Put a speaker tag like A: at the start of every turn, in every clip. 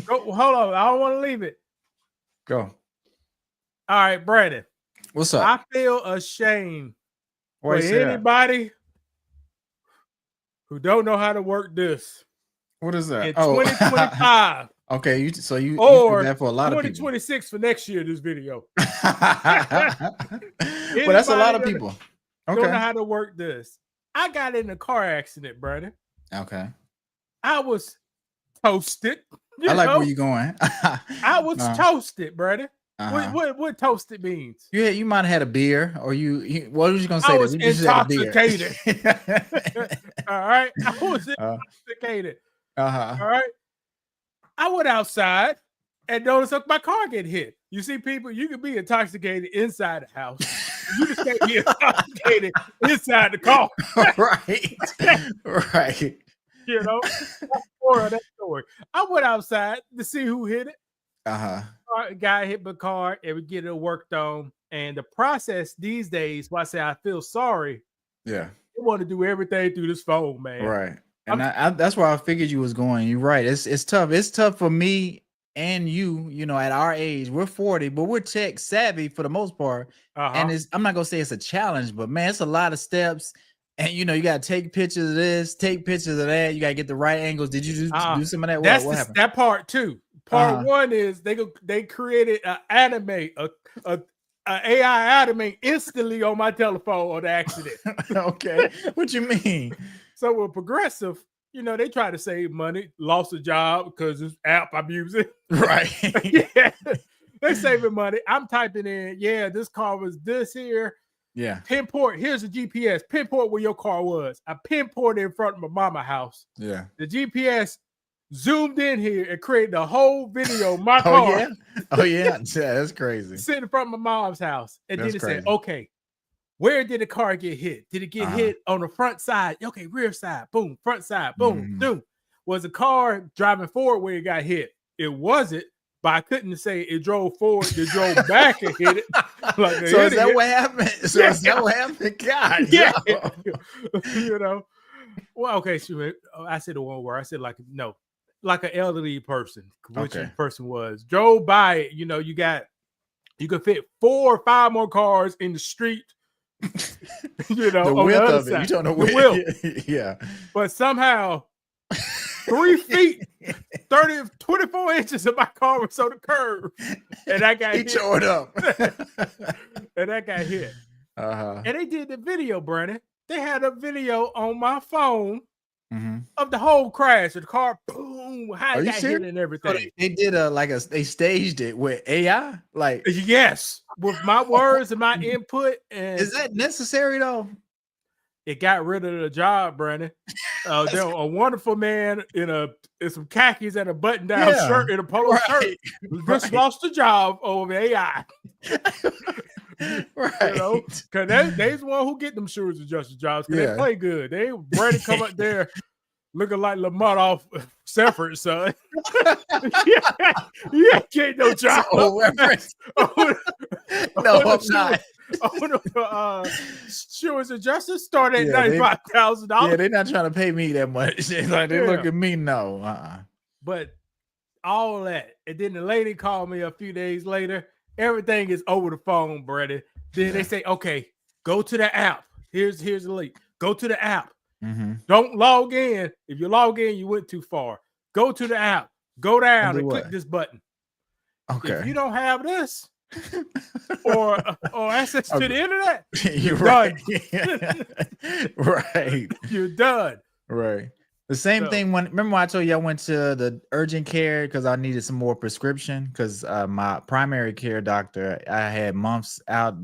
A: Hold on. I don't want to leave it.
B: Go.
A: All right, Brandon.
B: What's up?
A: I feel ashamed
B: Why
A: for
B: you say that?
A: anybody who don't know how to work this.
B: What is that?
A: In 2025.
B: Okay, you feel
A: Or
B: that for a lot of people.
A: 2026 for next year, this video.
B: Well, that's a lot of people.
A: Don't know how to work this. I got in a car accident, Brandon.
B: Okay.
A: I was toasted.
B: I like where you're going.
A: I was toasted, Brandon.
B: Uh-huh.
A: What toasted means?
B: You might have had a beer, or what was you gonna say?
A: I was intoxicated. All right. I was intoxicated.
B: Uh-huh.
A: All right. I went outside and noticed my car get hit. You see, people, you can be intoxicated inside the house. You just can't be intoxicated inside the car.
B: Right. Right.
A: You know, that's the moral of that story. I went outside to see who hit it. Guy hit my car and we get it worked on. And the process these days, why I say I feel sorry.
B: Yeah.
A: They want to do everything through this phone, man.
B: Right. And that's where I figured you was going. You're right. It's tough. It's tough for me and you know, at our age. We're 40, but we're tech savvy for the most part. And I'm not gonna say it's a challenge, but man, it's a lot of steps. And you know, you gotta take pictures of this, take pictures of that. You gotta get the right angles. Did you do some of that?
A: That's that part too. Part one is they created an anime, a AI anime instantly on my telephone on the accident.
B: Okay, what you mean?
A: So with Progressive, you know, they try to save money, lost a job because this app I'm using.
B: Right.
A: Yeah, they're saving money. I'm typing in, this car was this here.
B: Yeah.
A: Pinpoint, here's the GPS. Pinpoint where your car was. I pinpointed in front of my mama house.
B: Yeah.
A: The GPS zoomed in here and created a whole video of my car.
B: Oh yeah, that's crazy.
A: Sitting in front of my mom's house. And then it said, okay, where did the car get hit? Did it get hit on the front side? Okay, rear side, boom, front side, boom, boom. Was the car driving forward where it got hit? It wasn't, but I couldn't say it drove forward, it drove back and hit it. Like
B: so is that what happened? So is that what happened? God,
A: yeah. You know. Well, okay, sure. I said the one word. I said like an elderly person, which the person was. Drove by it, you know, you could fit 4 or 5 more cars in the street. You know,
B: the
A: on
B: width
A: the other
B: of it.
A: side.
B: You don't know
A: the
B: width. Yeah.
A: But somehow 3 feet, 24 inches of my car was on the curb. And I got hit.
B: He tore it up.
A: And I got hit.
B: And
A: they did the video, Brandon. They had a video on my phone of the whole crash of the car, boom, how it got hit and everything.
B: So they did they staged it with AI, like
A: yes, with my words and my input. And
B: is that necessary though?
A: It got rid of the job, Brandon. There a wonderful man in some khakis and a button-down shirt and a polo shirt just lost the job over AI.
B: Right.
A: You know, because they's the one who get them shoes adjusted jobs because they play good. They Brandon come up there looking like Lamont off Sanford, son. Yeah, get no job.
B: No, I'm not.
A: Shoes adjusted start at $95,000.
B: Yeah, they're not trying to pay me that much. Like they look at me, no.
A: But all that, and then the lady called me a few days later. Everything is over the phone, Brandon. Then they say, okay, go to the app. Here's the link. Go to the app. Don't log in. If you log in, you went too far. Go to the app. Go down and click this button.
B: Okay.
A: If you don't have this or access to the internet,
B: you're
A: done.
B: Right.
A: You're done.
B: Right. The same thing remember when I told you I went to the urgent care because I needed some more prescription because my primary care doctor, I had months out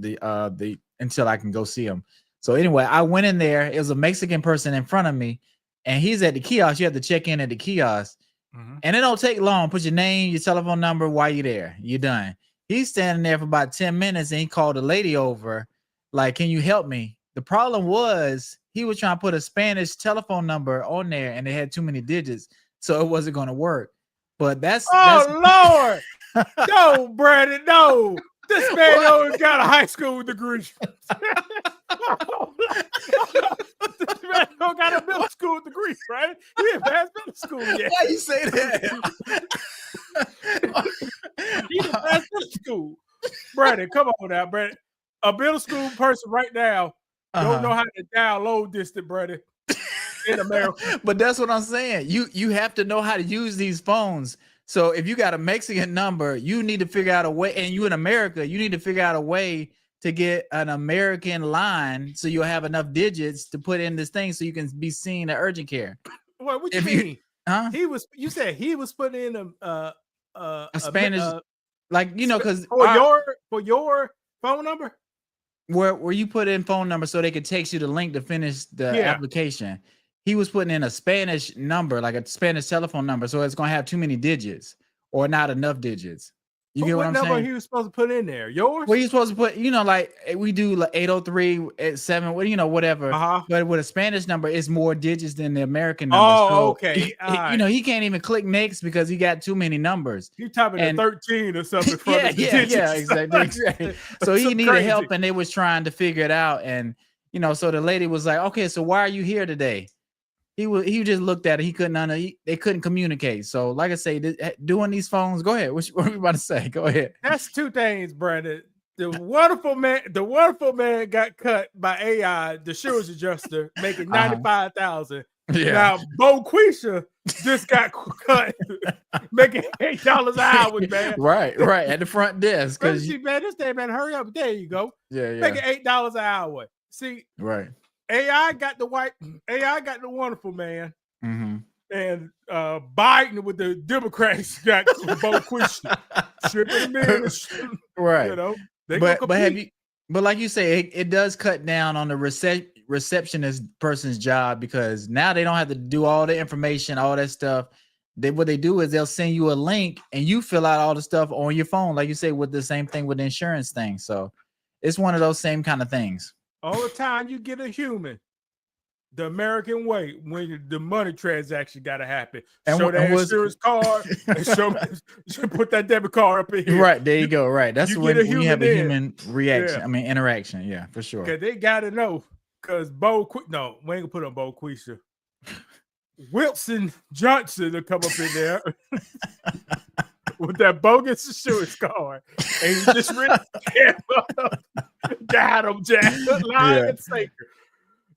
B: until I can go see him. So anyway, I went in there. It was a Mexican person in front of me, and he's at the kiosk. You have to check in at the kiosk, and it don't take long. Put your name, your telephone number while you're there. You're done. He's standing there for about 10 minutes, and he called a lady over, like, "Can you help me?" The problem was he was trying to put a Spanish telephone number on there, and they had too many digits, so it wasn't going to work. But that's
A: Lord, no, Brandon, no. This man always got a high school degree. This man don't got a middle school degree, right? He ain't passed middle school yet.
B: Why you say that?
A: He didn't pass middle school. Brandon, come on now, Brandon. A middle school person right now don't know how to download this, Brandon, in America.
B: But that's what I'm saying. You have to know how to use these phones. So if you got a Mexican number, you need to figure out a way, and you in America, you need to figure out a way to get an American line so you'll have enough digits to put in this thing so you can be seen at urgent care.
A: What you mean?
B: Huh?
A: You said he was putting in a
B: Spanish, like, you know, because
A: for your phone number,
B: where you put in phone number so they could text you the link to finish the application. He was putting in a Spanish number, like a Spanish telephone number, so it's gonna have too many digits or not enough digits. You get what I'm saying?
A: What number he was supposed to put in there? Yours?
B: Well, you're supposed to put, you know, like we do like 803 7, you know, whatever. But with a Spanish number, it's more digits than the American number.
A: Oh,
B: so
A: okay.
B: You know, he can't even click next because he got too many numbers.
A: He's typing a 13 or something.
B: Yeah, exactly. So he needed help, and they was trying to figure it out. And you know, so the lady was like, "Okay, so why are you here today?" He just looked at it. He couldn't they couldn't communicate. So, like I say, doing these phones. Go ahead. What are you about to say? Go ahead.
A: That's two things, Brandon. The wonderful man got cut by AI, the insurance adjuster, making 95,000.
B: Yeah.
A: Now Bo Quisha just got cut, making $8 an hour, man.
B: Right at the front desk.
A: Man, this day, man, hurry up. There you go.
B: Yeah.
A: Making $8 an hour. See,
B: right.
A: AI got the wonderful man, and Biden with the Democrats got Bo Quisha.
B: Right.
A: You know,
B: but like you say, it does cut down on the receptionist person's job, because now they don't have to do all the information, all that stuff. What they do is they'll send you a link and you fill out all the stuff on your phone, like you say, with the same thing with the insurance thing. So it's one of those same kind of things.
A: All the time you get a human, the American way, when the money transaction got to happen. Show that insurance card and put that debit card up in here.
B: Right, there you go. Right, that's when you have a human reaction. Yeah. I mean, interaction. Yeah, for sure.
A: Okay, they got to know, because we ain't gonna put on Bo Quisha. Wilson Johnson will come up in there with that bogus insurance card, and he just really got him, Jack. And sinker.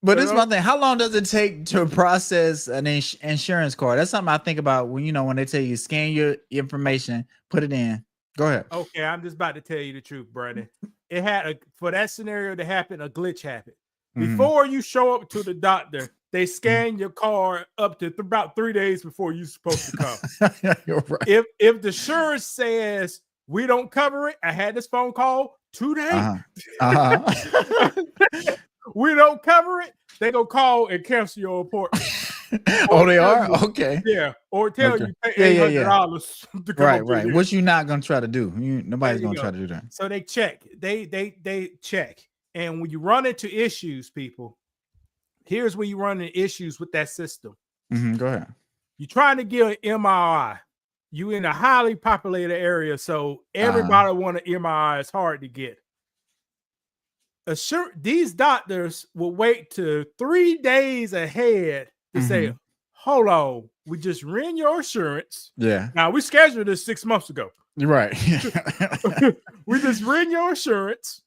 B: But this is my thing. How long does it take to process an insurance card? That's something I think about when they tell you scan your information, put it in. Go ahead.
A: Okay, I'm just about to tell you the truth, Brandon. It had for that scenario to happen, a glitch happened. Before you show up to the doctor, they scan your card up to about 3 days before you're supposed to come.
B: You're right.
A: If the insurance says we don't cover it, I had this phone call 2 days. We don't cover it, they gonna call and cancel your appointment.
B: Oh, they are? Okay.
A: Yeah. Or tell you pay $800 to come
B: right. What you not gonna try to do? Nobody's gonna try to do that.
A: So they check. They check. And when you run into issues, people, here's where you run into issues with that system.
B: Go ahead.
A: You're trying to get an MRI. You in a highly populated area, so everybody want an MRI. It's hard to get. These doctors will wait to 3 days ahead to say, hold on, we just ran your insurance.
B: Yeah.
A: Now, we scheduled this 6 months ago.
B: Right.
A: We just ran your insurance.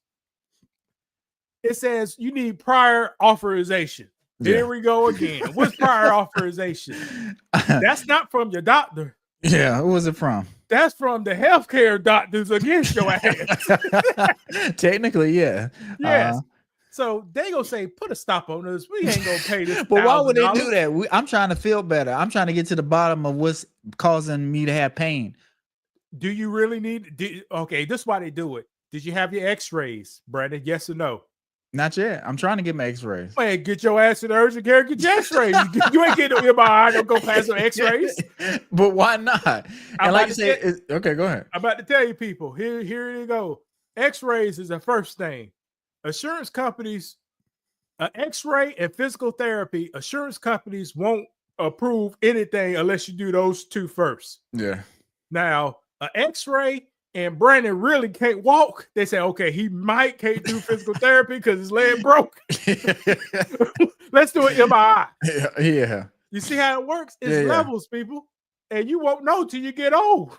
A: It says you need prior authorization. Here we go again. What's prior authorization? That's not from your doctor.
B: Yeah, who was it from?
A: That's from the healthcare doctors against your ass.
B: Technically, yeah.
A: Yes. So they gonna say, put a stop on this. We ain't gonna pay this.
B: But why would they do that? I'm trying to feel better. I'm trying to get to the bottom of what's causing me to have pain.
A: Do you really need? Okay, this is why they do it. Did you have your X-rays, Brandon? Yes or no?
B: Not yet. I'm trying to get my X-rays.
A: Man, get your ass to the urgent care. Get your X-rays. You ain't getting no MRI. Don't go past some X-rays.
B: But why not? And like you said, okay, go ahead.
A: I'm about to tell you, people. Here you go. X-rays is the first thing. Insurance companies, X-ray and physical therapy. Insurance companies won't approve anything unless you do those two first.
B: Yeah.
A: Now, an X-ray and Brandon really can't walk, they say, okay, he might can't do physical therapy because his leg broke. Let's do an MRI.
B: Yeah.
A: You see how it works? It's
B: Yeah.
A: levels, people. And you won't know till you get old.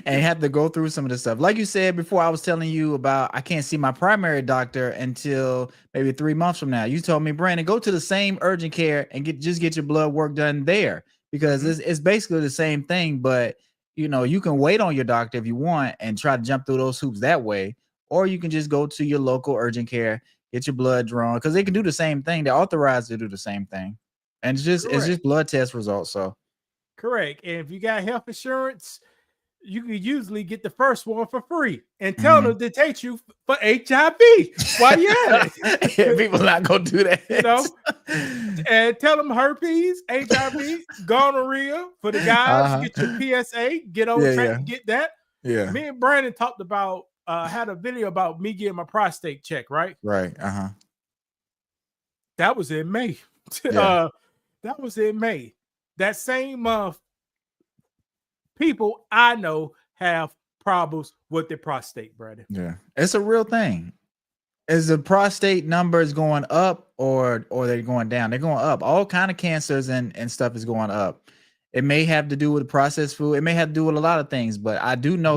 B: And have to go through some of this stuff. Like you said before, I was telling you about I can't see my primary doctor until maybe 3 months from now. You told me, Brandon, go to the same urgent care and get your blood work done there, because it's basically the same thing. But you can wait on your doctor if you want and try to jump through those hoops that way, or you can just go to your local urgent care, get your blood drawn, because they can do the same thing. They're authorized to do the same thing, and it's just blood test results. So.
A: Correct. And if you got health insurance, you can usually get the first one for free and tell them to take you for HIV. Why
B: people not gonna do that,
A: and tell them herpes, HIV, gonorrhea for the guys. Get your PSA, get on track to get that.
B: Yeah.
A: Me and Brandon talked about had a video about me getting my prostate check, right?
B: Right.
A: That was in May.
B: Yeah.
A: That was in May. That same month, people I know have problems with their prostate, brother.
B: Yeah, it's a real thing. Is the prostate numbers going up or they're going down? They're going up. All kind of cancers and stuff is going up. It may have to do with processed food. It may have to do with a lot of things, but I do know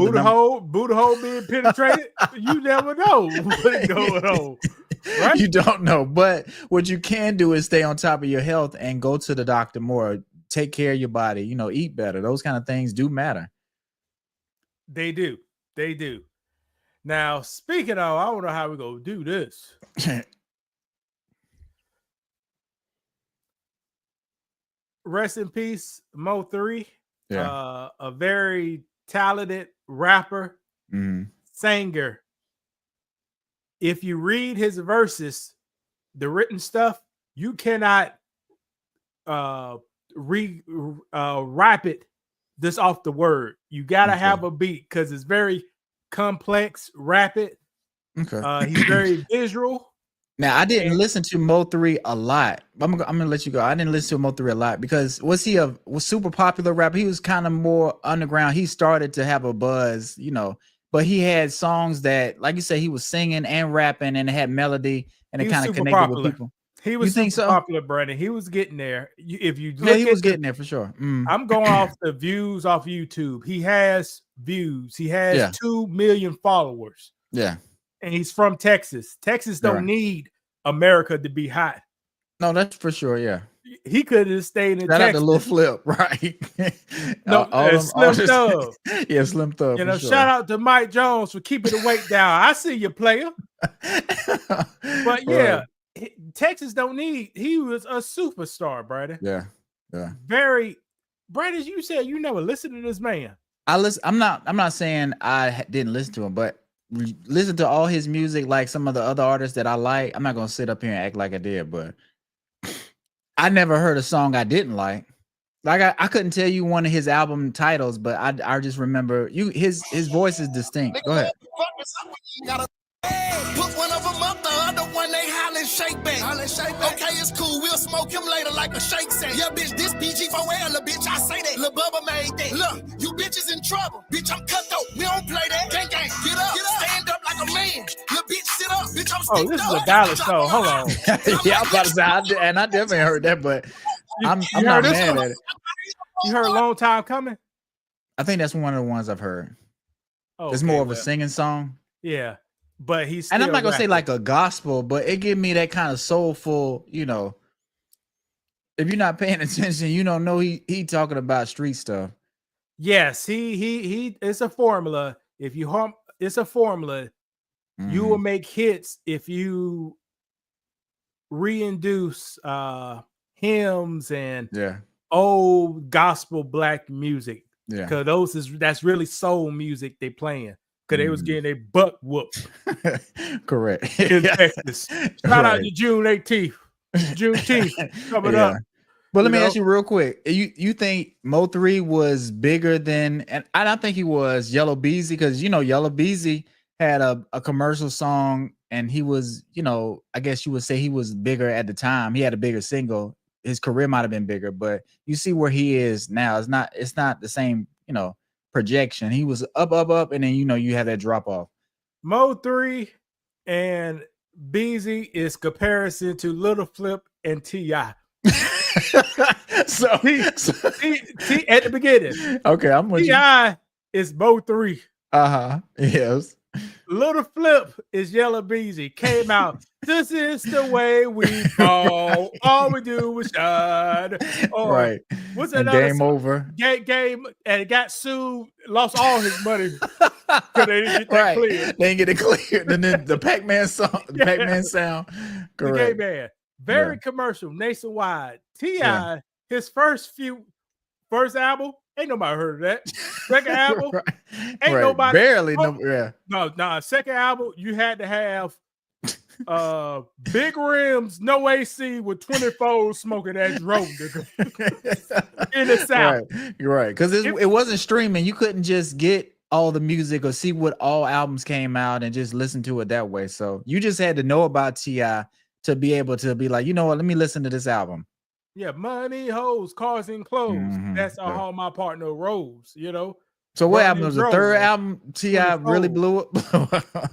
A: Buddha hole being penetrated. You never know what's going on. Right?
B: You don't know. But what you can do is stay on top of your health and go to the doctor more. Take care of your body, eat better. Those kind of things do matter.
A: They do. They do. Now, speaking of, I don't know how we're going to do this. Rest in peace, Mo3.
B: Yeah.
A: A very talented rapper, singer. If you read his verses, the written stuff, you cannot rap it this off the word. You gotta have a beat because it's very complex, rapid.
B: Okay.
A: He's very visual.
B: Now I didn't listen to Mo3 a lot. I'm gonna let you go. I didn't listen to Mo3 a lot because was super popular rapper? He was kind of more underground. He started to have a buzz, but he had songs that, like you said, he was singing and rapping and it had melody and it kind of connected with people.
A: He was super popular, Brandon. He was getting there. If you look,
B: he was getting there for sure.
A: I'm going off the views off YouTube. He has views. He has 2 million followers.
B: Yeah,
A: and he's from Texas. Texas don't need America to be hot.
B: No, that's for sure. Yeah,
A: he could have stayed in
B: Texas.
A: Texas.
B: The little flip, right?
A: Slim Thug.
B: Yeah, Slim Thug.
A: Shout out to Mike Jones for keeping the weight down. I see you, player. But yeah. Texas don't need. He was a superstar, brother.
B: Yeah.
A: Very, Brandon. You said you never listened to this man.
B: I listen. I'm not saying I didn't listen to him, but listen to all his music, like some of the other artists that I like. I'm not gonna sit up here and act like I did, but I never heard a song I didn't like. Like I couldn't tell you one of his album titles, but I just remember his voice is distinct. Go ahead.
C: Put one of them up, the other one they hollin' shake back. Okay, it's cool, we'll smoke him later like a shake set. Yeah, bitch, this PG4L, bitch, I say that. Lil' Bubba made that. Look, you bitches in trouble. Bitch, I'm cutthroat, we don't play that. Gang, get up, stand up like a man. Little bitch, sit up, bitch, I'm
A: sticked up. This is a ballad song, hold on.
B: Yeah, I'm about to say, I definitely heard that, but I'm not mad at it.
A: You heard A Long Time Coming?
B: I think that's one of the ones I've heard.
A: Okay,
B: it's more of a singing song.
A: Yeah. But he's
B: and I'm not gonna say like a gospel, but it give me that kind of soulful, If you're not paying attention, you don't know he talking about street stuff.
A: Yes, he it's a formula. If you it's a formula. You will make hits if you reintroduce hymns and old gospel black music.
B: Yeah,
A: because that's really soul music they playing. Because they was getting their butt whooped.
B: Correct.
A: In Texas. Shout out to June 18th. Juneteenth coming up.
B: But let me ask you real quick. You think Mo3 was bigger than, and I don't think he was, Yellow Beezy, because Yellow Beezy had a commercial song and he was, I guess you would say he was bigger at the time. He had a bigger single. His career might have been bigger, but you see where he is now. It's not the same, projection. He was up, and then you have that drop off.
A: Mo 3 and Beezy is comparison to Little Flip and T.I.
B: so
A: At the beginning.
B: Okay, I'm with you.
A: T.I. is Mo 3.
B: Yes.
A: Little Flip is Yellow Beezy. Came out. This is the way we fall. All we do is shine.
B: Right.
A: What's
B: and
A: that?
B: Game over.
A: Game and got sued. Lost all his money because they didn't get that cleared.
B: They didn't get it cleared. And then the Pac-Man song, the Pac-Man sound. Correct.
A: The Gay Man. Very commercial, nationwide. T.I. His first first album. Ain't nobody heard of that. Second album, ain't nobody.
B: Barely.
A: No. Second album, you had to have big rims, no AC, with 24 smoking that drone in the South.
B: You're right. Because it wasn't streaming. You couldn't just get all the music or see what all albums came out and just listen to it that way. So you just had to know about T.I. to be able to be like, you know what, let me listen to this album.
A: Yeah, money, hoes, cars, and clothes. That's how my partner rolls, you know.
B: So what album was the third album? T.I. really blew up.
A: The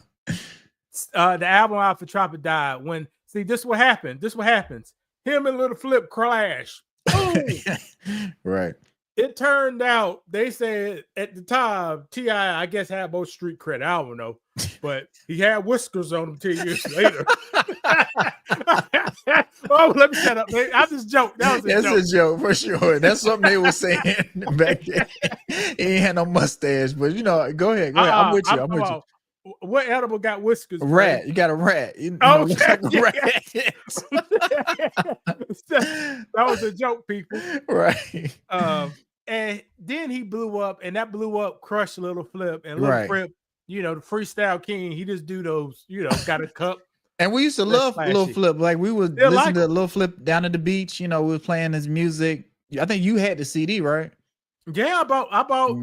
A: album after Tropic died. This what happened. This what happens. Him and Little Flip clash. Boom.
B: Right.
A: It turned out they said at the time T.I. I guess had both street cred. I don't know, but he had whiskers on him 10 years later. Oh, let me shut up. I just joked. That's
B: a joke for sure. That's something they were saying back then. He ain't had no mustache, but go ahead. I'm with you. I'm with you.
A: What animal got whiskers?
B: Rat. You got a rat. Looks like a rat.
A: That was a joke, people.
B: Right.
A: And then he blew up, and that blew up, crushed Little Flip. And Little Flip, the freestyle king, he just do those, got a cup.
B: And we used to love Little Flip. Like we would listen to Little Flip down at the beach. We were playing his music. I think you had the CD, right?
A: Yeah, I bought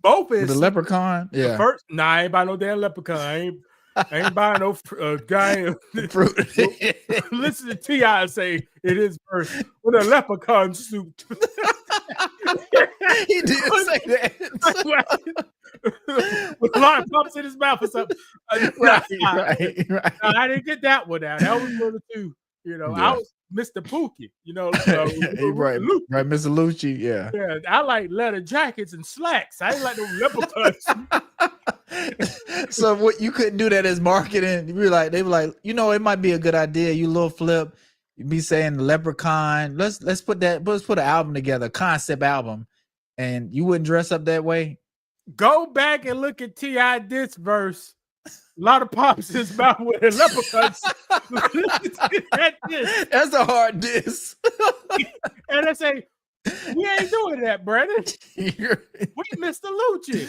A: both.
B: With the Leprechaun. Yeah.
A: I ain't buy no damn Leprechaun. I ain't buying no guy.
B: Fruit.
A: Listen to T.I. say it is first with a leprechaun suit.
B: He did say that.
A: With lollipops in his mouth or something.
B: Right.
A: I didn't get that one out. That was one of the two. I was Mr. Pookie.
B: Right, Mr. Lucci. Yeah.
A: Yeah, I like leather jackets and slacks. I ain't like no leprechauns.
B: So what, you couldn't do that as marketing? They were like, it might be a good idea. You Little Flip, you be saying Leprechaun. Let's put an album together, concept album, and you wouldn't dress up that way.
A: Go back and look at T.I. this verse. A lot of pops in his mouth with a leprechaun.
B: That's a hard diss.
A: And I say, we ain't doing that, Brandon. We Mr. Lucci.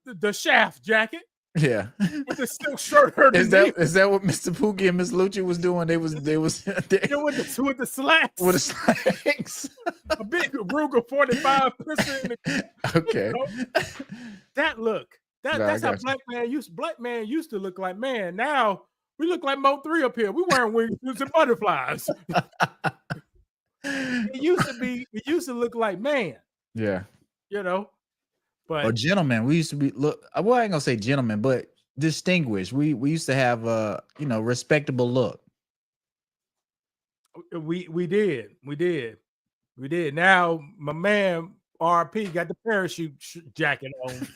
A: The shaft jacket.
B: Yeah.
A: With the silk shirt.
B: Is that what Mr. Pookie and Miss Lucci was doing? They was with the slacks. With the slacks.
A: A big Ruger 45 pistol.
B: Okay.
A: That look. That's how black man used to look like. Man, now we look like Mo 3 up here. We wearing wingsuits and butterflies. It used to look like man.
B: Yeah.
A: But
B: or gentlemen. We used to be I ain't gonna say gentlemen, but distinguished. We used to have a respectable look.
A: We did. Now my man RP got the parachute jacket on.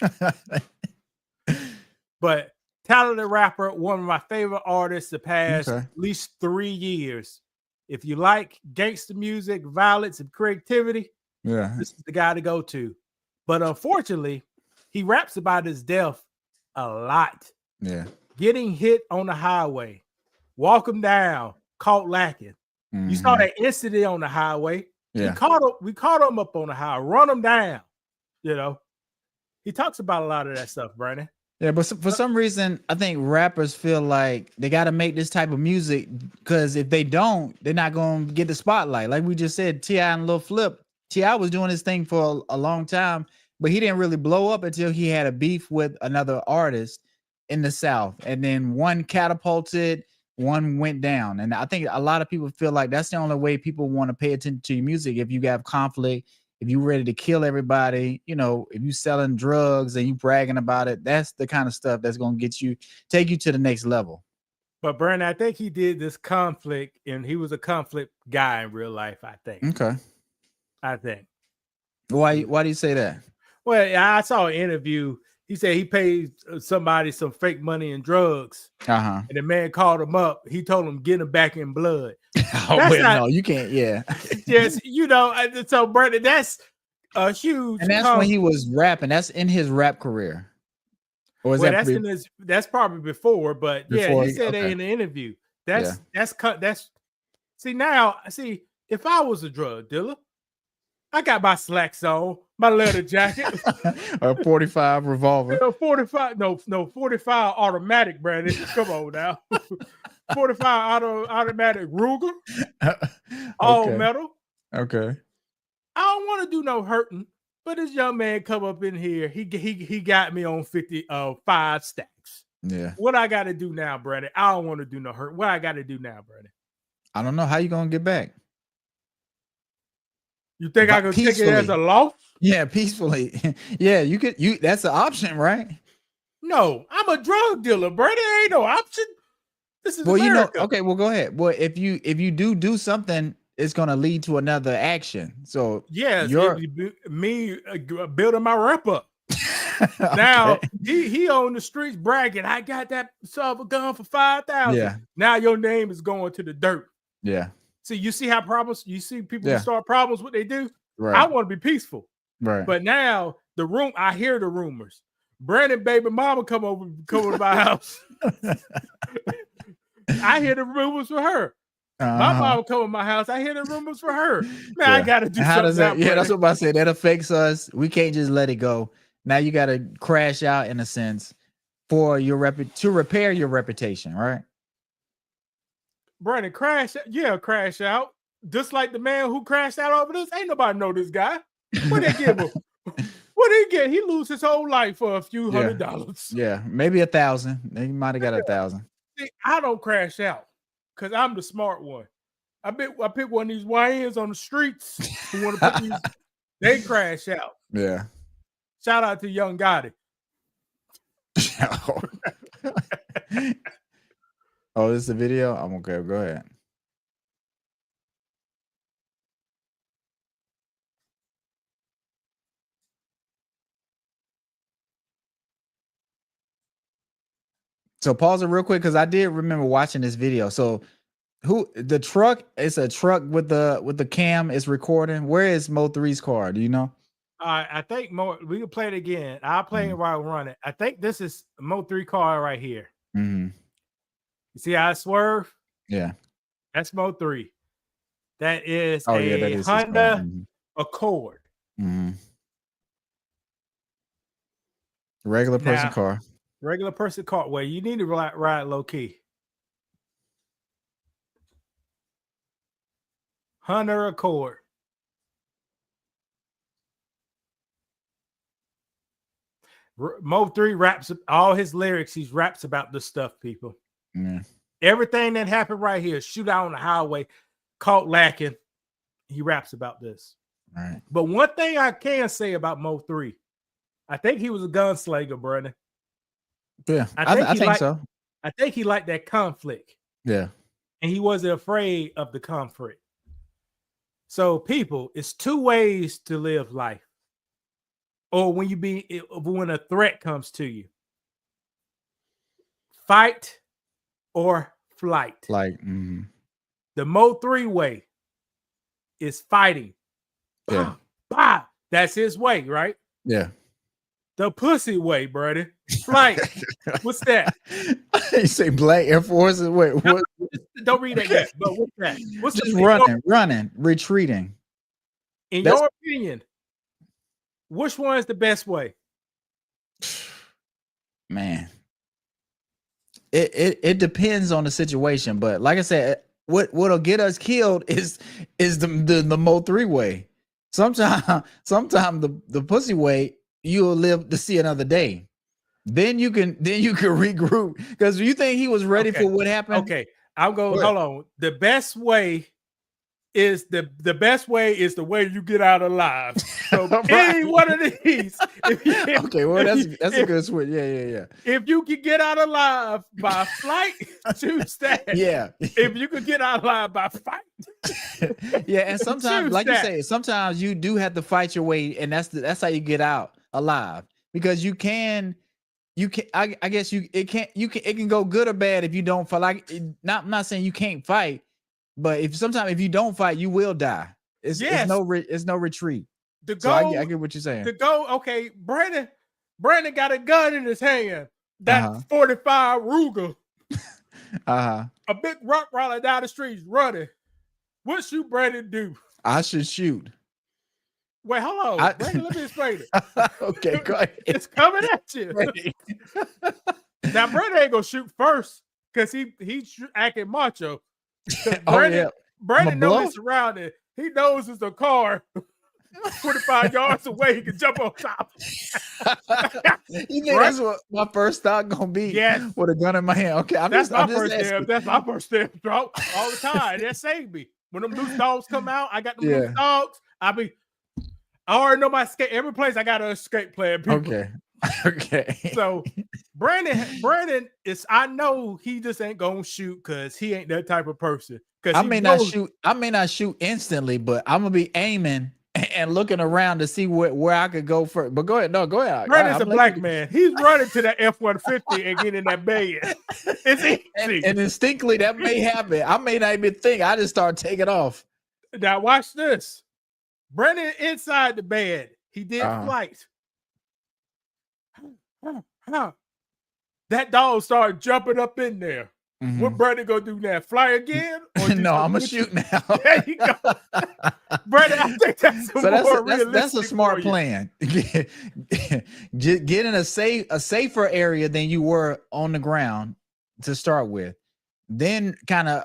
A: But talented rapper, one of my favorite artists the past at least 3 years. If you like gangster music, violence, and creativity, this is the guy to go to. But unfortunately, he raps about his death a lot.
B: Yeah.
A: Getting hit on the highway, walk him down, caught lacking. Mm-hmm. You saw that incident on the highway. Yeah. We caught him up on the highway, run him down. He talks about a lot of that stuff, Brandon.
B: Yeah, but for some reason, I think rappers feel like they got to make this type of music because if they don't, they're not going to get the spotlight. Like we just said, T.I. and Lil Flip. T.I. was doing his thing for a long time, but he didn't really blow up until he had a beef with another artist in the South. And then one catapulted, one went down. And I think a lot of people feel like that's the only way people want to pay attention to your music. If you have conflict, if you ready to kill everybody, you know, if you selling drugs and you bragging about it, that's the kind of stuff that's gonna take you to the next level.
A: But Brandon, I think he did this conflict, and he was a conflict guy in real life. I think.
B: Okay.
A: I think.
B: Why do you say that?
A: Well, I saw an interview. He said he paid somebody some fake money and drugs, and the man called him up. He told him get him back in blood.
B: No, you can't. Yeah.
A: Yes, you know. So, Brandon, that's a huge.
B: And that's when he was rapping. That's in his rap career. Or is
A: that's probably before, but yeah, he said that in the interview. That's see, if I was a drug dealer, I got my slacks on, my leather jacket,
B: a 45 revolver.
A: 45 automatic, Brandon. Come on now. 45 automatic Ruger. All metal.
B: Okay.
A: I don't want to do no hurting. But this young man come up in here, he got me on 5 stacks.
B: Yeah.
A: What I got to do now, Brandon? I don't want to do no hurt. What I got to do now, Brandon?
B: I don't know how you gonna get back.
A: You think I can take it as a loss?
B: Yeah, peacefully. Yeah, you could. That's an option, right?
A: No, I'm a drug dealer, Brandon. Ain't no option. This is America.
B: You know. Okay, well, go ahead. Well, if you do something, it's going to lead to another action. So
A: yes, me building my rep up. Now he on the streets bragging, I got that silver gun for 5,000.
B: Yeah.
A: Now your name is going to the dirt.
B: Yeah.
A: See, you see how you see people start problems, what they do?
B: Right.
A: I want to be peaceful.
B: Right.
A: But now I hear the rumors. Brandon baby mama come over to my house. I hear the rumors for her. My mom come to my house. I hear the rumors for her. Man, I gotta do
B: How
A: something.
B: Does that? Yeah, that's what I said. That affects us. We can't just let it go. Now you got to crash out in a sense for to repair your reputation, right?
A: Brandon, crash out. Just like the man who crashed out over this. Ain't nobody know this guy. What they give him? What did he get? He lose his whole life for a few $100.
B: Yeah, maybe 1,000. He might have got 1,000.
A: See, I don't crash out. Because I'm the smart one. I pick one of these YNs on the streets who want to put these, they crash out.
B: Yeah.
A: Shout out to Young Gotti.
B: Oh, this is a video? I'm okay. Go ahead. So pause it real quick because I did remember watching this video. So the truck, it's a truck with the cam is recording. Where is Mo3's car? Do you know?
A: I think we can play it again. I'll play it while I run it. I think this is Mo3 car right here.
B: Mm-hmm.
A: You see how I swerve?
B: Yeah.
A: That's Mo3. That is a Honda Accord.
B: Mm-hmm. Regular person car.
A: Regular person car. Well, you need to ride low key. Honda Accord. Mo3 raps all his lyrics. He raps about this stuff, people.
B: Yeah.
A: Everything that happened right here, shootout on the highway, caught lacking. He raps about this.
B: Right.
A: But one thing I can say about Mo3, I think he was a gunslinger, Brandon.
B: Yeah, I think so.
A: I think he liked that conflict.
B: Yeah.
A: And he wasn't afraid of the conflict. So, people, it's two ways to live life. Or when a threat comes to you. Fight or flight.
B: The
A: Mo3 way is fighting.
B: Yeah.
A: Bah. That's his way, right?
B: Yeah.
A: The pussy way, brother. Flight. What's that?
B: You say Black Air Force? Wait, what?
A: Don't read that yet. But what's that? What's
B: just running, retreating.
A: In your opinion, which one is the best way?
B: Man, it depends on the situation, but like I said, what'll get us killed is the Mo3 way. Sometimes the pussy way, you'll live to see another day. Then you can regroup because you think he was ready for what happened.
A: Okay, I'll go. Hold on. The best way is the best way is the way you get out alive. So
B: Right.
A: any one of these.
B: Okay, well that's a good switch. Yeah.
A: If you can get out alive by flight, choose that.
B: Yeah.
A: If you can get out alive by fight,
B: Yeah, and sometimes,
A: choose
B: like
A: that.
B: you say, sometimes you do have to fight your way, and that's how you get out alive. Because you can I guess it can go good or bad if you don't fight. Like I'm not saying you can't fight, but if you don't fight, you will die. It's no retreat.
A: The
B: So
A: goal,
B: I get what you're saying.
A: the goal. Okay, Brandon got a gun in his hand. That
B: Uh-huh.
A: 45 Ruger,
B: Uh-huh.
A: a big rock roller down the street running. What should Brandon do?
B: I should shoot.
A: Wait, hold on, Brandon. Let me explain it.
B: Okay, go ahead.
A: It's coming at you. Now, Brandon ain't gonna shoot first because he's acting macho. 'Cause
B: Oh, yeah.
A: Brandon knows
B: blow?
A: he's surrounded. He knows it's a car 25 yards away. He can jump on top.
B: You think
A: Right?
B: that's what my first thought gonna be?
A: Yes.
B: With a gun in my hand. Okay,
A: That's my
B: I'm just
A: first
B: asking.
A: step. That's my first step, bro. All the time. That saved me. When them loose dogs come out, I got them
B: Yeah.
A: loose dogs. I already know my escape. Every place I got an escape plan. People.
B: Okay. Okay.
A: So Brandon is. I know he just ain't gonna shoot because he ain't that type of person. Because
B: I may not shoot instantly, but I'm gonna be aiming and looking around to see where I could go first. But go ahead. No, go ahead.
A: Brandon's a
B: I'm
A: black
B: letting
A: man. He's running to that F-150 and get in that bed. It's easy.
B: and instinctively that may happen. I may not even think. I just start taking off.
A: Now watch this. Brandon inside the bed. He did flight. That dog started jumping up in there.
B: Mhm.
A: What Brandon gonna do now? Fly again? Or
B: No, I'm gonna shoot now.
A: There you go. Brandon, I think that's
B: So
A: more
B: that's a smart
A: for you.
B: plan. Get in a safer area than you were on the ground to start with. Then kind of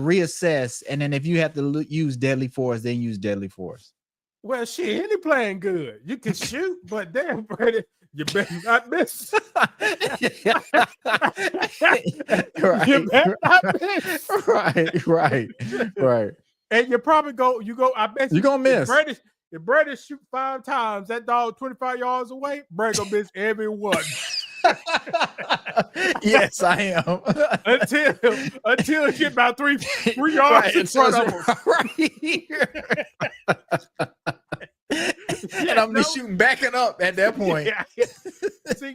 B: reassess, and then if you have to use deadly force, then use deadly force.
A: Well, shit, any playing good. You can shoot, but damn, Brandon, you better not miss. You better not miss.
B: Right.
A: And you probably I bet
B: You gonna miss.
A: If Brandon shoot 5 times, that dog 25 yards away, Brandon gonna miss every one.
B: Yes, I am.
A: until you get about 3 yards in front of him.
B: Right here. And I'm just shooting backing up at that point.
A: Yeah. See,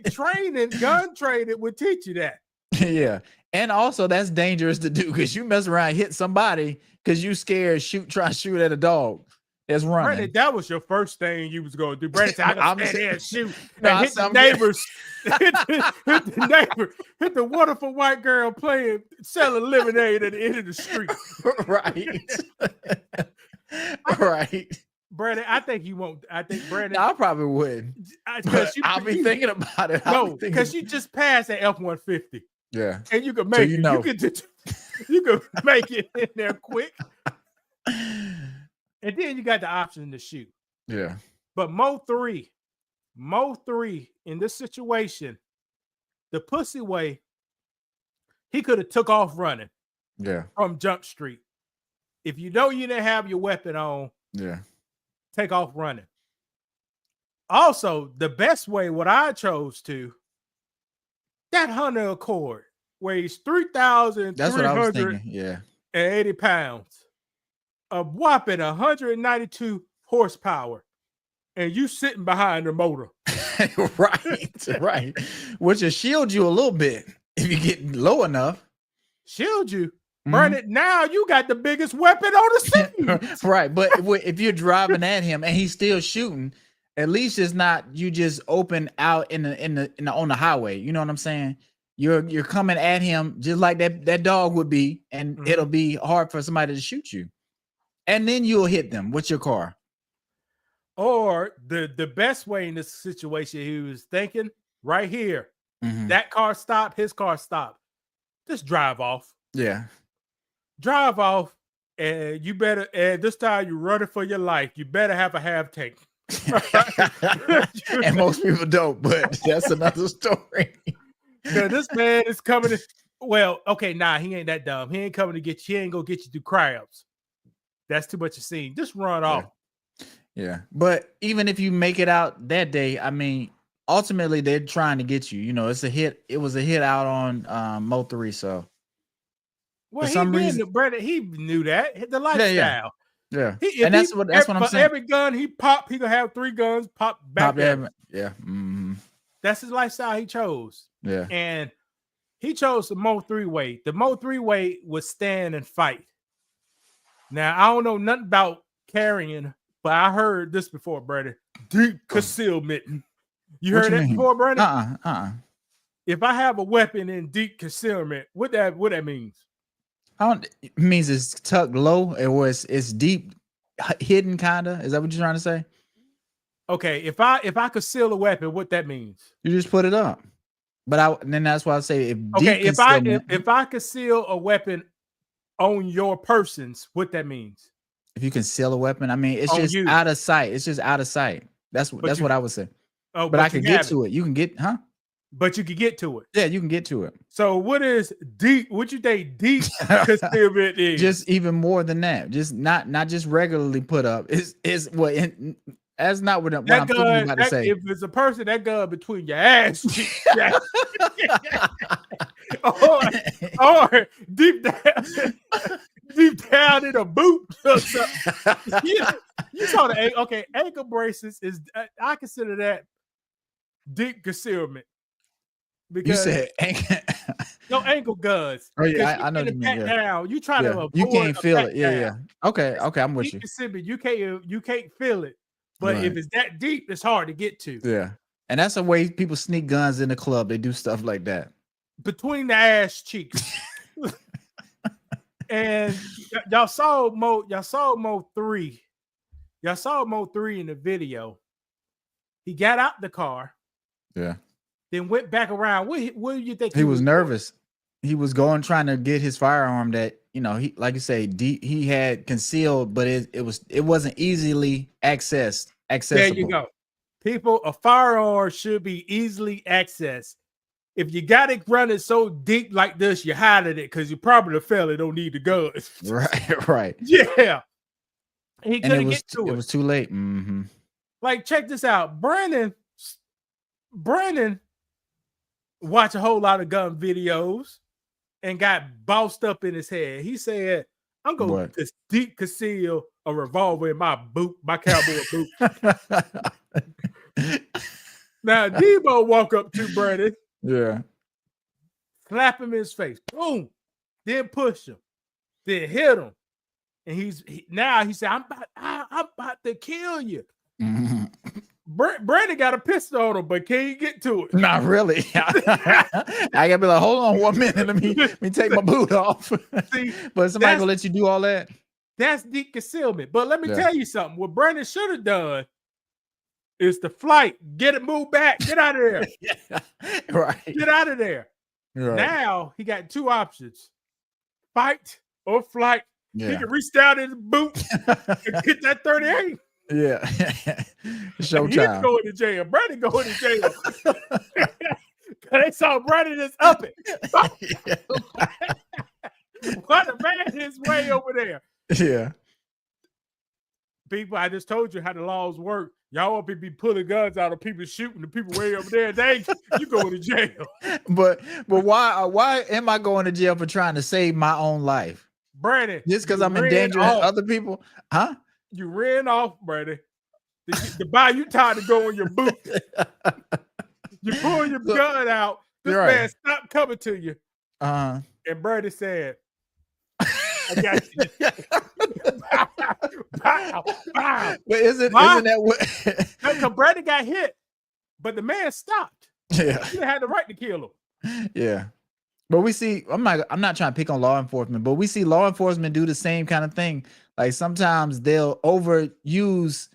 A: gun training would teach you that.
B: Yeah. And also that's dangerous to do because you mess around, hit somebody because you scared, try to shoot at a dog that's running.
A: Brandon, that was your first thing you was gonna do. Brandon said, I'm gonna stand there and shoot.
B: No,
A: And hit the neighbors. hit the neighbor. Hit the wonderful white girl selling lemonade at the end of the street.
B: Right.
A: Brandon, I think he won't. I think Brandon.
B: No, I probably would. I'll be thinking about it.
A: No, because you just passed that F-150.
B: Yeah.
A: And you can make it.
B: know.
A: You can make it in there quick. And then you got the option to shoot.
B: Yeah.
A: But Mo 3 in this situation, the pussy way, he could have took off running.
B: Yeah.
A: From Jump Street. If you know you didn't have your weapon on,
B: yeah,
A: take off running. Also, the best way, what I chose to, that Honda Accord weighs 3,380
B: that's what I was thinking. Yeah.
A: pounds, a whopping 192 horsepower, and you sitting behind the motor.
B: Right. Which will shield you a little bit if you get low enough.
A: Shield you. Burn it now. You got the biggest weapon on the scene.
B: Right. But if you're driving at him and he's still shooting, at least it's not you just open out on the highway. You know what I'm saying? You're coming at him just like that dog would be, and it'll be hard for somebody to shoot you. And then you'll hit them with your car.
A: Or the best way in this situation, he was thinking right here. That car stopped, his car stopped. Just drive off.
B: Yeah.
A: Drive off, and you better, and this time you're running for your life. You better have a half tank.
B: And most people don't, but that's another story.
A: This man is coming to, well, okay, he ain't that dumb. He ain't coming to get you. He ain't gonna get you through crabs. that's too much of scene. Just run off.
B: Yeah. But even if you make it out that day, I mean, ultimately they're trying to get you. You know, it's a hit. It was a hit out on Mo3. So
A: Well,
B: for some reason,
A: Brandon, he knew that the lifestyle.
B: Yeah.
A: And that's what I'm saying. Every gun he popped, he gonna have 3 guns pop back.
B: Yeah. Mm-hmm.
A: That's his lifestyle he chose.
B: Yeah.
A: And he chose the Mo 3-way. The Mo 3-way was stand and fight. Now, I don't know nothing about carrying, but I heard this before, Brandon. Deep concealment. You heard that before, Brandon? If I have a weapon in deep concealment, what that means?
B: It means it's tucked low or it's deep hidden, kind of. Is that what you're trying to say?
A: Okay, if I conceal a weapon, what that means?
B: You just put it up. But then that's why I say
A: if I conceal a weapon on your persons, what that means?
B: If you conceal a weapon, I mean it's just out of sight. It's just out of sight. That's what I would say. Oh, but I can get to it. You can get,
A: But you can get to it.
B: Yeah, you can get to it.
A: So what is deep? What you think deep concealment is?
B: Just even more than that. Just not just regularly put up. Is what. That's not what I'm thinking about to say.
A: If it's a person, that gun between your ass cheeks, or deep down in a boot. You saw the ankle braces is I consider that deep concealment. Because
B: you said
A: ankle guns.
B: Oh yeah, I know what you mean.
A: Down, you try to avoid
B: you can't feel it. Yeah. Okay, I'm with you.
A: You can't feel it. But if it's that deep, it's hard to get to.
B: Yeah. And that's the way people sneak guns in the club. They do stuff like that.
A: Between the ass cheeks. And y'all saw Mo 3. Y'all saw Mo 3 in the video. He got out the car.
B: Yeah.
A: Then went back around. What do you think?
B: He was nervous. He was trying to get his firearm that, he, like you say, he had concealed, but it wasn't easily accessible.
A: There you go. People, a firearm should be easily accessed. If you got it running so deep like this, you hiding it because you probably fell it don't need the gun.
B: Right.
A: Yeah. He couldn't get to it.
B: It was too late. Mm-hmm.
A: Like, check this out. Brandon watched a whole lot of gun videos and got bossed up in his head. He said, I'm going to deep conceal a revolver in my boot, my cowboy boot. Now, Debo walk up to Brandon.
B: Yeah.
A: Slap him in his face. Boom. Then push him. Then hit him. And he said, I'm about to kill you.
B: Mm-hmm.
A: Brandon got a pistol on him, but can you get to it?
B: Not really. I gotta be like, hold on 1 minute. Let me take my boot off.
A: See,
B: but somebody gonna let you do all that.
A: That's deep concealment. But let me tell you something. What Brandon should have done is the flight. Get it moved back. Get out of there.
B: Right.
A: Get out of there. Right. Now he got 2 options: fight or flight. Yeah. He can reach down in his boot and get that 38.
B: Yeah. Showtime.
A: He's going to jail. Brandon going to jail. They saw Brandon just up it. What a man his way over there.
B: Yeah.
A: People, I just told you how the laws work. Y'all want to be pulling guns out of people shooting the people way over there. You going to jail.
B: But why am I going to jail for trying to save my own life?
A: Brandon.
B: Just because I'm endangering other people? Huh?
A: You ran off, Brandon. The buy you tired to go in your boot. You pull your gun out. This man stopped coming to you.
B: And
A: Brandon said, I got you. Bow.
B: But isn't that what?
A: Because Brandon got hit, but the man stopped.
B: Yeah.
A: He had the right to kill him.
B: Yeah. But we see, I'm not trying to pick on law enforcement, but we see law enforcement do the same kind of thing. Like sometimes they'll overuse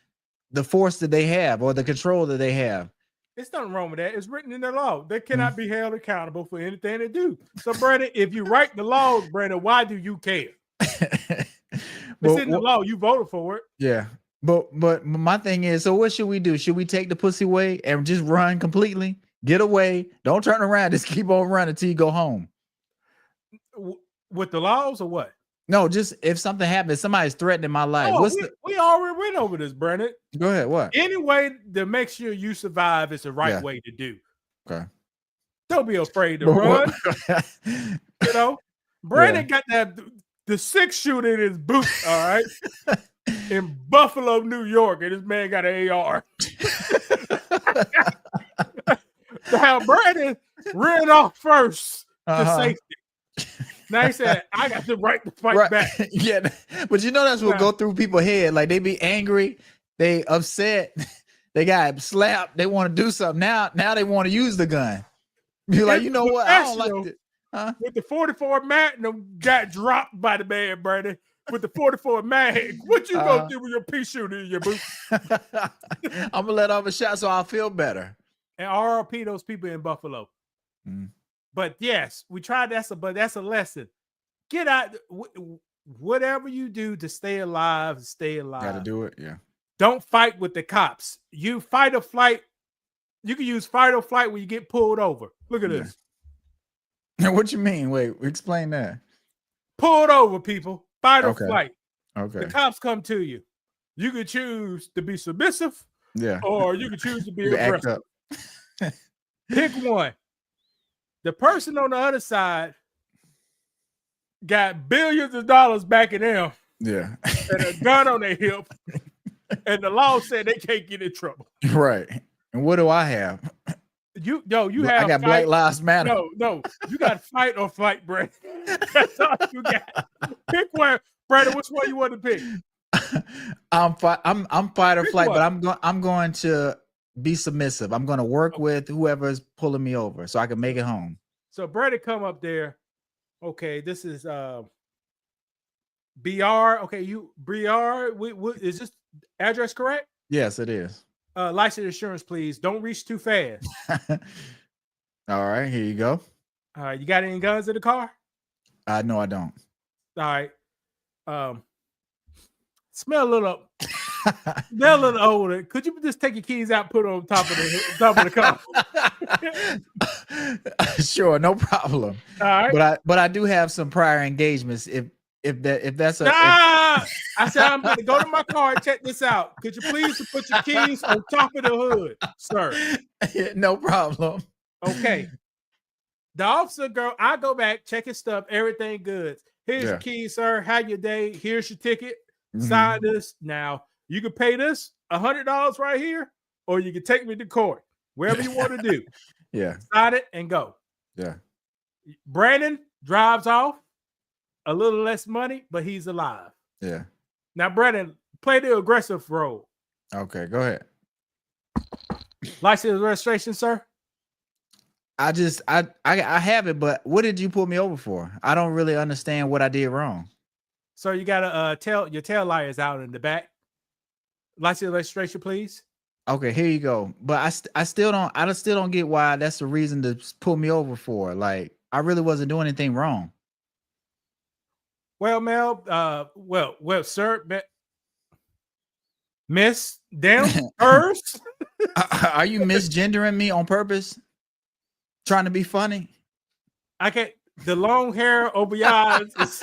B: the force that they have or the control that they have.
A: It's nothing wrong with that. It's written in the law. They cannot be held accountable for anything they do. So, Brandon, if you write the laws, Brandon, why do you care? It's in the law. You voted for it.
B: Yeah. But my thing is, so what should we do? Should we take the pussy way and just run completely? Get away. Don't turn around. Just keep on running until you go home.
A: With the laws or what? With the laws or what?
B: No, just if something happens, somebody's threatening my life.
A: Oh,
B: What's
A: we already went over this, Brandon.
B: Go ahead. What?
A: Any way to make sure you survive is the right
B: Yeah.
A: way to do.
B: Okay.
A: Don't be afraid to
B: But
A: run.
B: what-
A: You know, Brandon got the 6-shooter in his boot. All right, in Buffalo, New York, and this man got an AR. Now Brandon ran off first to safety. Now he said, "I got the right to fight back."
B: Yeah, but you know that's what
A: Yeah.
B: go through people's head. Like they be angry, they upset, they got slapped, they want to do something. Now they want to use the gun. You're like,
A: It's
B: you know what? I don't like
A: professional.
B: it. Huh?
A: With the 44 Magnum got dropped by the man, Brandon. With the 44 Mag, what you gonna do with your pea shooter in your boot?
B: I'm gonna let off a shot so I'll feel better.
A: And RRP those people in Buffalo.
B: Mm.
A: But yes, we tried but that's a lesson. Get out, whatever you do to stay alive, stay alive.
B: Got to do it. Yeah.
A: Don't fight with the cops. You fight or flight. You can use fight or flight when you get pulled over. Look at
B: Yeah.
A: this.
B: What you mean? Wait, explain that.
A: Pulled over, people. Fight or
B: Okay.
A: flight.
B: Okay.
A: The cops come to you. You can choose to be submissive,
B: Yeah.
A: or you can choose to be
B: You act
A: aggressive.
B: up.
A: Pick one. The person on the other side got billions of dollars backing them
B: Yeah.
A: and a gun on their hip, and the law said they can't get in trouble.
B: Right. And what do I have?
A: You
B: I
A: have
B: got
A: fight-
B: Black Lives Matter.
A: No, you got fight or flight, Brandon. That's all you got. Pick one, Brandon. Which one you want to pick?
B: I'm fight or
A: Pick
B: flight,
A: one.
B: but I'm going to be submissive. I'm going to work with whoever's pulling me over so I can make it home.
A: So Brandon, come up there. Okay, this is BR. Okay, you BR. Is this address correct?
B: Yes, it is.
A: License insurance, please. Don't reach too fast.
B: All right, here you go.
A: All right, you got any guns in the car?
B: No, I don't.
A: All right. Smell a little older. Could you just take your keys out, put them on top of the car?
B: Sure, no problem.
A: All right.
B: But I do have some prior engagements. If that's a
A: I said I'm going to go to my car and check this out. Could you please put your keys on top of the hood, sir?
B: no problem.
A: Okay. The officer I go back, check his stuff, everything good. Here's your keys, sir. Have your day. Here's your ticket. Sign this. Now you can pay this $100 right here, or you can take me to court. Wherever you want to do.
B: Yeah.
A: Sign it and go.
B: Yeah.
A: Brandon drives off. A little less money, but he's alive.
B: Yeah.
A: Now, Brandon, play the aggressive role.
B: Okay, go ahead.
A: License registration, sir.
B: I have it, but what did you pull me over for? I don't really understand what I did wrong.
A: So you got to your tail light is out in the back. License registration, please.
B: Okay, here you go. But I still don't get why that's the reason to pull me over for. Like, I really wasn't doing anything wrong.
A: Well, Mel, well, sir, Miss, down first.
B: Are you misgendering me on purpose? Trying to be funny?
A: I can't. The long hair over your eyes is.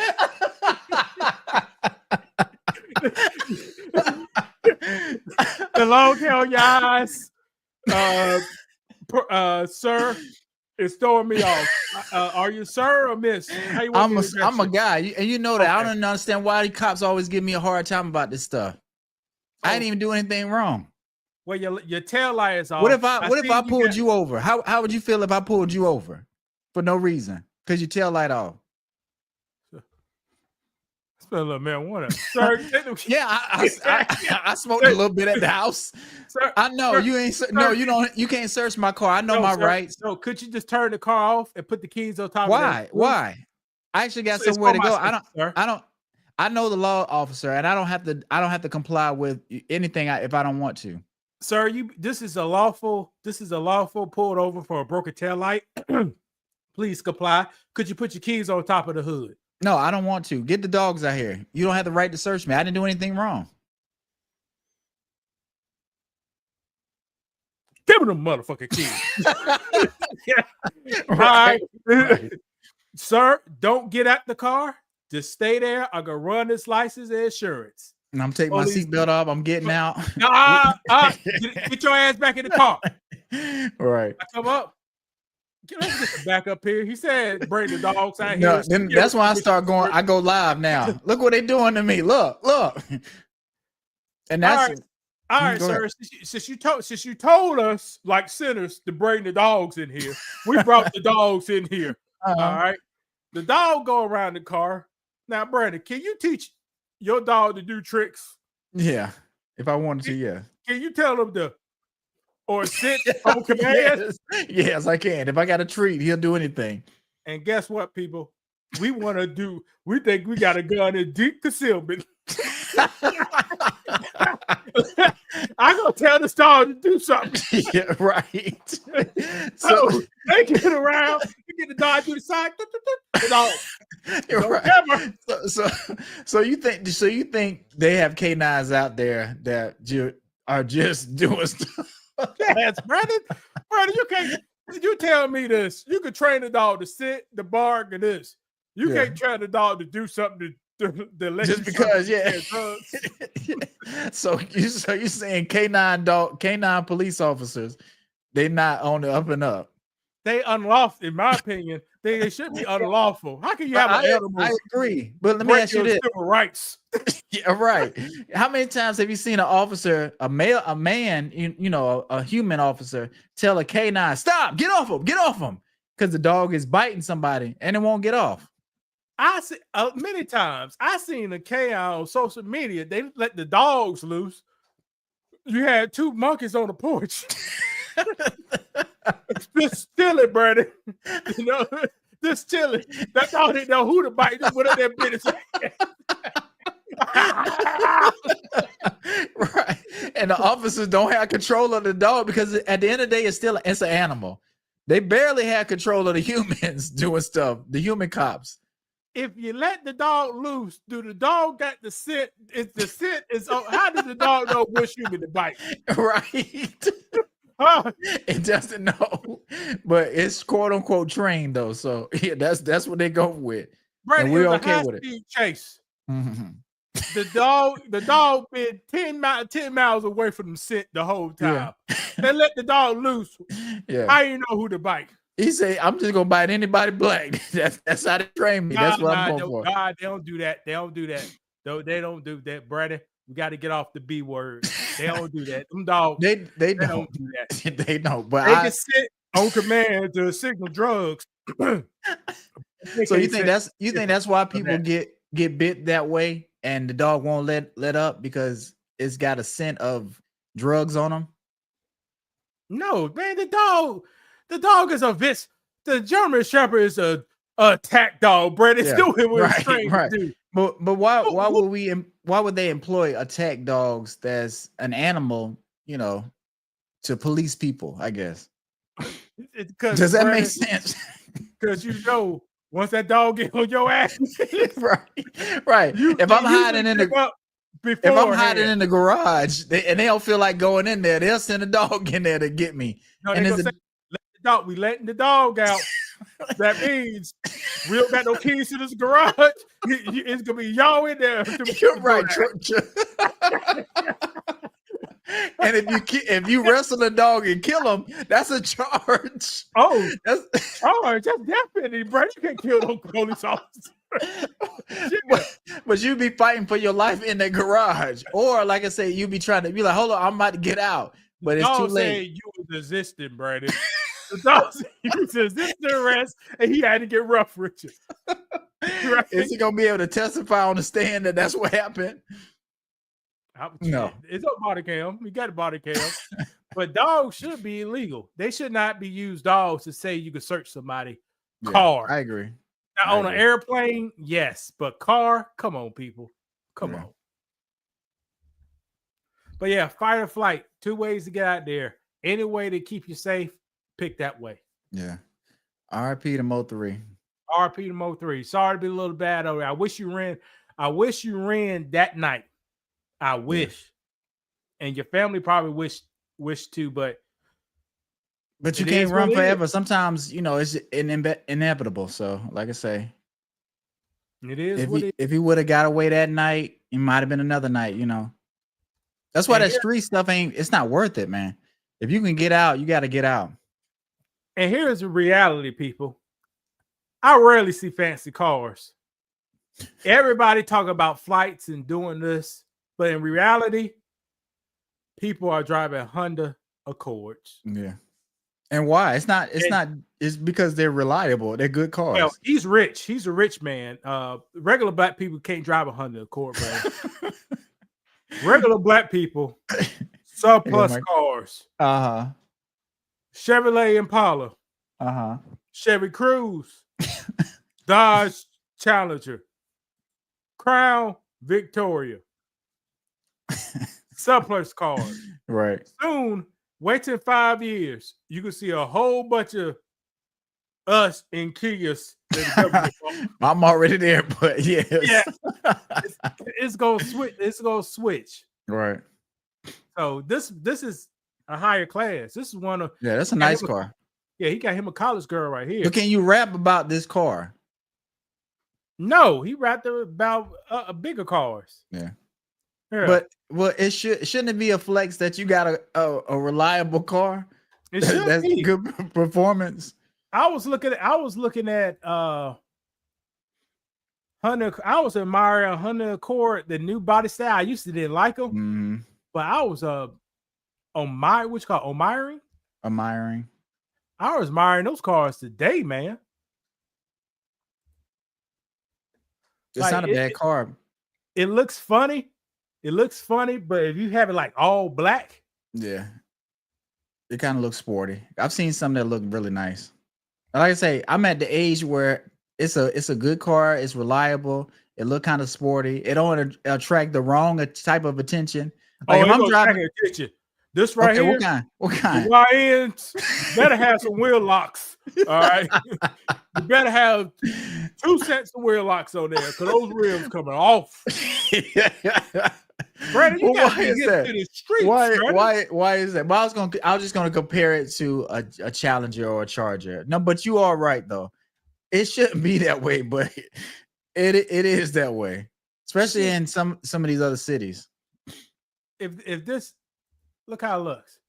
A: The long hair on your eyes, sir, is throwing me off. Are you sir or miss? How you want me to address
B: I'm a
A: you?
B: guy, and you know that. I
A: Okay.
B: don't understand why the cops always give me a hard time about this stuff. I didn't even do anything wrong.
A: Well, your tail light is off.
B: What if I pulled
A: got-
B: you over? How would you feel if I pulled you over for no reason? Because your tail light off.
A: Smell a little marijuana, sir.
B: Yeah, I smoked a little bit at the house.
A: Sir,
B: I know
A: sir,
B: you ain't. No, you don't. You can't search my car. I know
A: no,
B: my
A: sir.
B: rights.
A: So could you just turn the car off and put the keys on top of
B: Why?
A: it?
B: Why? I actually got
A: It's
B: somewhere
A: for
B: to go.
A: my safety, sir.
B: I don't. I know the law officer, and I don't have to comply with anything if I don't want to.
A: Sir, this is a lawful pulled over for a broken tail light. Please comply. Could you put your keys on top of the hood?
B: No, I don't want to. Get the dogs out here. You don't have the right to search me. I didn't do anything wrong.
A: Give me the motherfucking keys. All right.
B: Right.
A: Sir, don't get out the car Just stay there. I'm gonna run this license and insurance.
B: And I'm taking my
A: Police-
B: seatbelt off. I'm getting out.
A: Get your ass back in the car.
B: Right.
A: I come up. Let's get the back up here. He said, "Bring the dogs out
B: No,
A: here."
B: then that's when I start going. I go live now. Look what they doing to me. Look. And that's
A: All right,
B: Go
A: sir.
B: ahead.
A: Since you told us like sinners to bring the dogs in here, we brought the dogs in here. All right. The dog go around the car. Now, Brandon, can you teach your dog to do tricks?
B: Yeah. If I wanted to, yeah.
A: Can you tell him to or sit on command?
B: Yes, I can. If I got a treat, he'll do anything.
A: And guess what, people? We think we got a gun in deep concealment. I'm gonna tell the dog to do something.
B: Yeah, right.
A: So they get around, you get the dog to the side, the dog.
B: Right. So you think they have canines out there that are just doing stuff?
A: Yes, Brandon, you tell me this. You could train the dog to sit, to bark, and this. You can't train the dog to do something to let
B: just
A: you
B: because, yeah.
A: drugs.
B: So you saying canine police officers, they not on the up and up.
A: They unlawful, in my opinion. They should be unlawful. How can you have an animal?
B: I agree, but let me ask you this:
A: civil rights.
B: Yeah, right. How many times have you seen an officer, a man, a human officer, tell a canine, "Stop! Get off him!" Because the dog is biting somebody and it won't get off.
A: I see many times. I seen a canine on social media. They let the dogs loose. You had two monkeys on the porch. Just chilling, Brandon. Just chilling. That's all they know who to bite. Just whatever their business.
B: Right. And the officers don't have control of the dog because at the end of the day, it's an animal. They barely have control of the humans doing stuff. The human cops.
A: If you let the dog loose, do the dog got the scent? If the scent is how does the dog know which human to bite?
B: Right. It doesn't know, but it's quote unquote trained though. So yeah, that's what they go with.
A: Brandon,
B: and we're
A: it was
B: okay
A: a
B: with it.
A: high-speed chase.
B: Mm-hmm.
A: The dog been 10 miles away from the scent the whole time. Yeah. They let the dog loose.
B: Yeah.
A: How you know who to bite?
B: He say, "I'm just gonna bite anybody black." That's how they train me. That's what I'm going for.
A: God, they don't do that. They don't do that. They don't do that, Brandon. We got to get off the B word. They don't do that. Them dogs.
B: They
A: don't do that.
B: They don't. But
A: they can sit on command to signal drugs.
B: So you think that's why people get bit that way, and the dog won't let up because it's got a scent of drugs on them?
A: No, man. The dog is a vis. The German Shepherd is a attack dog, Brandon. It's doing what it's trained to do.
B: But why would they employ attack dogs that's an animal, to police people, I guess? Does that make sense?
A: Because once that dog get on your ass,
B: right. If I'm hiding in the garage and they don't feel like going in there, they'll send a dog in there to get me.
A: No, we letting the dog out. That means we don't got no keys to this garage. It's gonna be y'all in there.
B: You're right. And if you wrestle a dog and kill him, that's a charge.
A: Oh, that's charge. That's definitely, bro. You can't kill no police officer.
B: But you be fighting for your life in the garage, or like I say, you be trying to be like, "Hold on, I'm about to get out," but it's too late.
A: You was resisting, Brandon. The dog said you was resisting arrest, and he had to get rough with you. Right?
B: Is he gonna be able to testify on the stand that that's what happened? No,
A: it's a body cam. We got a body cam, but dogs should be illegal. They should not be used dogs to say you can search somebody's car.
B: I agree.
A: Now, on an airplane, yes, but car, come on, people, come on. But yeah, fight or flight. 2 ways to get out there. Any way to keep you safe, pick that way.
B: Yeah. R.I.P. to Mo 3.
A: R.I.P. to Mo 3. Sorry to be a little bad over there. I wish you ran that night. I wish. Yeah. And your family probably wish too, but
B: you can't run forever. Sometimes, it's inevitable. So, like I say,
A: It is what it is.
B: If he would have got away that night, it might have been another night, you know. That's why
A: And
B: that street stuff it's not worth it, man. If you can get out, you got to get out.
A: And here's the reality, people. I rarely see fancy cars. Everybody talk about flights and doing this, but in reality, people are driving Honda Accords.
B: Yeah. And why? It's because they're reliable. They're good cars.
A: Well, he's rich. He's a rich man. Regular black people can't drive a Honda Accord, bro. Regular black people, surplus cars.
B: Uh-huh.
A: Chevrolet Impala.
B: Uh-huh.
A: Chevy Cruze. Dodge Challenger. Crown Victoria. Surplus cars.
B: Right.
A: Soon, wait till 5 years, you can see a whole bunch of us in Kias.
B: I'm already there, but yes.
A: Yeah, it's gonna switch. It's gonna switch.
B: Right.
A: So this is a higher class. This is one of
B: that's a nice car.
A: Yeah, he got him a college girl right here.
B: But can you rap about this car?
A: No, he rapped about bigger cars.
B: Yeah.
A: Yeah.
B: But shouldn't it be a flex that you got a reliable car?
A: It should
B: That's
A: be.
B: good performance.
A: I was looking at Honda. I was admiring Honda Accord, the new body style. I used to didn't like them,
B: Mm-hmm.
A: but I was admiring. I was admiring those cars today, man.
B: It's
A: Like,
B: not a bad car.
A: It looks funny. But if you have it like all black,
B: Yeah. It kind of looks sporty. I've seen some that look really nice. Like I say, I'm at the age where it's a good car. It's reliable. It look kind of sporty. It don't attract the wrong type of attention. Like if I'm driving
A: attention. This right here.
B: What kind?
A: The YNs better have some wheel locks. All right. You better have 2 sets of wheel locks on there because those rims coming off. Brandon, you got to get to the streets.
B: Why is that? But I was just gonna compare it to a Challenger or a Charger. No, but you are right though. It shouldn't be that way, but it is that way, especially in some of these other cities.
A: If this, look how it looks.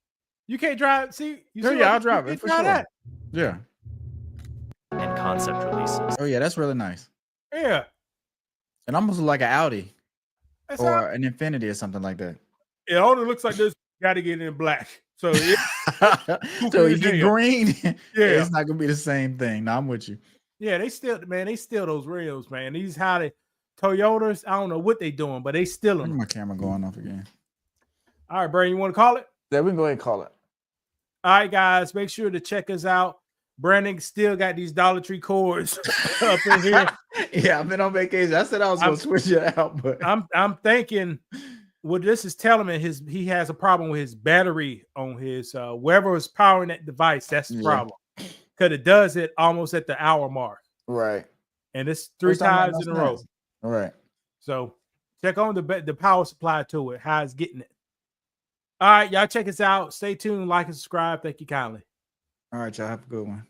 A: You can't drive. See,
B: I'll drive it for sure. That. Yeah.
D: And concept releases.
B: Oh yeah, that's really nice.
A: Yeah.
B: And almost like an Audi.
A: That's
B: or an Infinity or something like that.
A: It only looks like this. Got to get in black. So
B: so you get green.
A: Yeah,
B: it's not gonna be the same thing. No, I'm with you.
A: Yeah, they steal those rims, man. These Toyotas. I don't know what they doing, but they steal them.
B: My camera going off again.
A: All right, Brandon, you want to call it?
B: Yeah, we can go ahead and call it.
A: All right, guys, make sure to check us out. Brandon still got these Dollar Tree cords up in here.
B: Yeah, I've been on vacation. I said I was going to switch it out, but
A: I'm thinking what this is telling me he has a problem with his battery on his whoever is powering that device. That's the problem because it does it almost at the hour mark.
B: Right,
A: and it's 3 times in a row.
B: All right,
A: so check on the power supply to it. How it's getting it. All right, y'all check us out. Stay tuned, like and subscribe. Thank you kindly.
B: All right, y'all have a good one.